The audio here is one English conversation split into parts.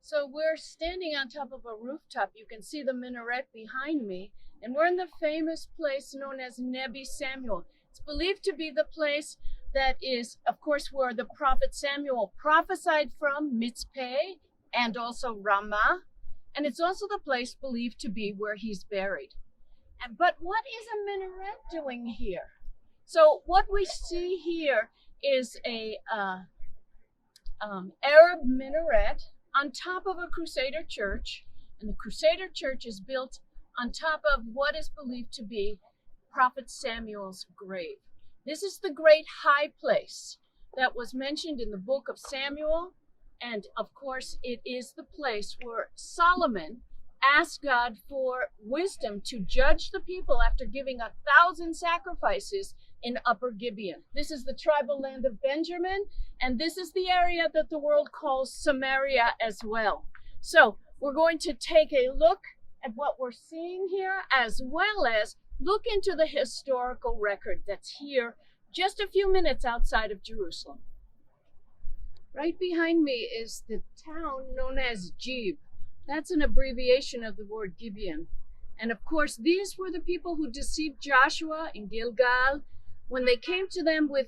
So we're standing on top of a rooftop. You can see the minaret behind me, and we're in the famous place known as Nebi Samuel. It's believed to be the place that is, of course, where the prophet Samuel prophesied from, Mitzpeh, and also Ramah. And it's also the place believed to be where he's buried. But what is a minaret doing here? So what we see here is a Arab minaret on top of a Crusader church, and the Crusader church is built on top of what is believed to be Prophet Samuel's grave. This is the great high place that was mentioned in the book of Samuel, and of course it is the place where Solomon asked God for wisdom to judge the people after giving 1,000 sacrifices in Upper Gibeon. This is the tribal land of Benjamin, and this is the area that the world calls Samaria as well. So we're going to take a look at what we're seeing here, as well as look into the historical record that's here just a few minutes outside of Jerusalem. Right behind me is the town known as Gib. That's an abbreviation of the word Gibeon. And of course, these were the people who deceived Joshua in Gilgal when they came to them with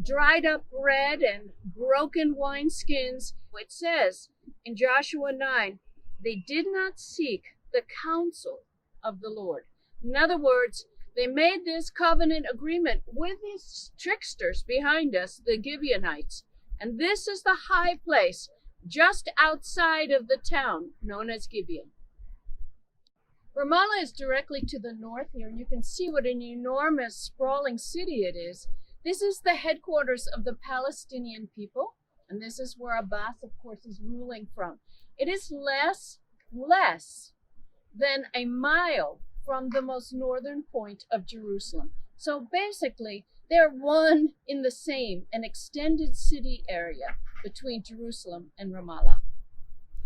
dried up bread and broken wineskins. It says in Joshua 9, they did not seek the counsel of the Lord. In other words, they made this covenant agreement with these tricksters behind us, the Gibeonites. And this is the high place just outside of the town known as Gibeon. Ramallah is directly to the north here, and you can see what an enormous, sprawling city it is. This is the headquarters of the Palestinian people, and this is where Abbas, of course, is ruling from. It is less than a mile from the most northern point of Jerusalem. So basically, they're one in the same, an extended city area between Jerusalem and Ramallah.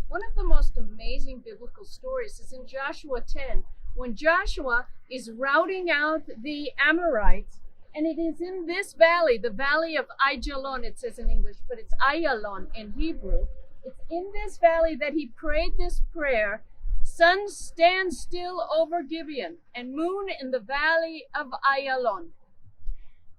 One of the most amazing biblical stories is in Joshua 10, when Joshua is routing out the Amorites, and it is in this valley, the valley of Ayalon, it says in English, but it's Ayalon in Hebrew. It's in this valley that he prayed this prayer, sun stand still over Gibeon, and moon in the valley of Ayalon.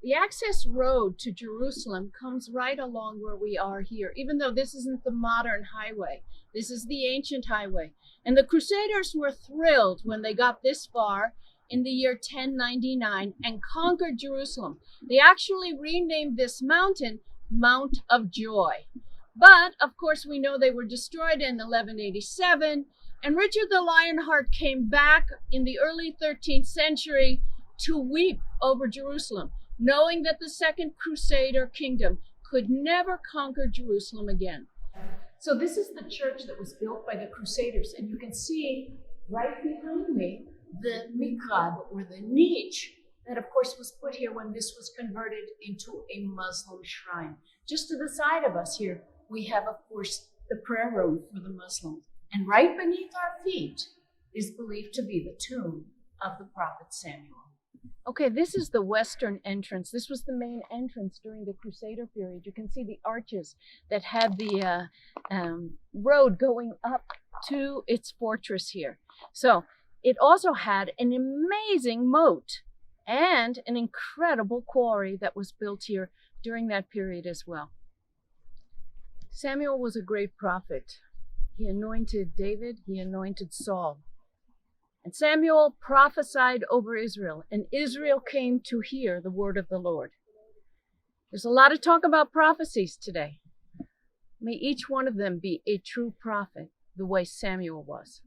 The access road to Jerusalem comes right along where we are here, even though this isn't the modern highway. This is the ancient highway. And the Crusaders were thrilled when they got this far in the year 1099 and conquered Jerusalem. They actually renamed this mountain Mount of Joy. But, of course, we know they were destroyed in 1187, and Richard the Lionheart came back in the early 13th century to weep over Jerusalem, knowing that the Second Crusader kingdom could never conquer Jerusalem again. So this is the church that was built by the Crusaders, and you can see right behind me the mihrab, or the niche, that of course was put here when this was converted into a Muslim shrine. Just to the side of us here, we have, of course, the prayer room for the Muslims. And right beneath our feet is believed to be the tomb of the prophet Samuel. Okay, this is the western entrance. This was the main entrance during the Crusader period. You can see the arches that had the road going up to its fortress here. So it also had an amazing moat and an incredible quarry that was built here during that period as well. Samuel was a great prophet. He anointed David, he anointed Saul. And Samuel prophesied over Israel, and Israel came to hear the word of the Lord. There's a lot of talk about prophecies today. May each one of them be a true prophet, the way Samuel was.